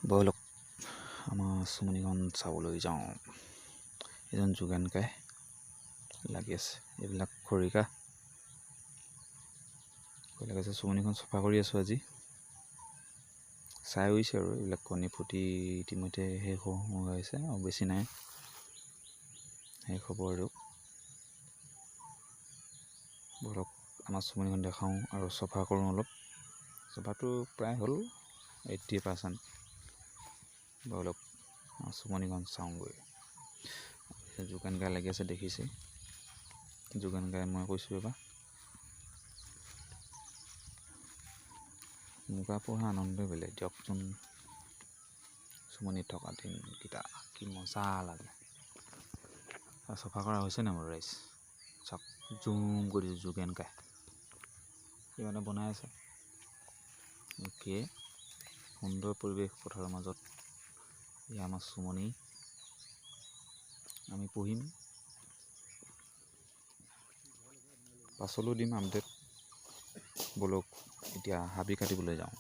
বলক আমাৰ চুমনিখন চাবলৈ যাওঁ। এজন যোগানকাই লাগি আছে। এইবিলাক খৰিকা আছে। চুমনিখন চফা কৰি আছোঁ আজি। চাই হৈছে আৰু এইবিলাক কণী ফুটি ইতিমধ্যে শেষ হৈ হৈছে আৰু বেছি নাই, শেষ হ'ব আৰু। বলক আমাৰ চুমনিখন দেখাওঁ আৰু চফা কৰোঁ অলপ। চফাটো প্ৰায় হ'ল 80%। বলক চুমনিখন চাওঁগৈ। যোগান গাই লাগি আছে দেখিছে। যোগান গাই মই কৈছোঁ এবাৰ মুগা পোহা আনন্দই বেলেগ দিয়কচোন। চুমনিত থকা দিনকেইটা কি মজা লাগে। চফা কৰা হৈছে নাই মোৰ ৰাইজ? চাওক, জুম কৰি যোগেন গাই কিবা এটা বনাই আছে। অ'কে, সুন্দৰ পৰিৱেশ পথাৰৰ মাজত। এয়া আমাৰ চুমনি, আমি পুহিম, পাছলৈও দিম আপডেট। বলক এতিয়া হাবি কাটিবলৈ যাওঁ।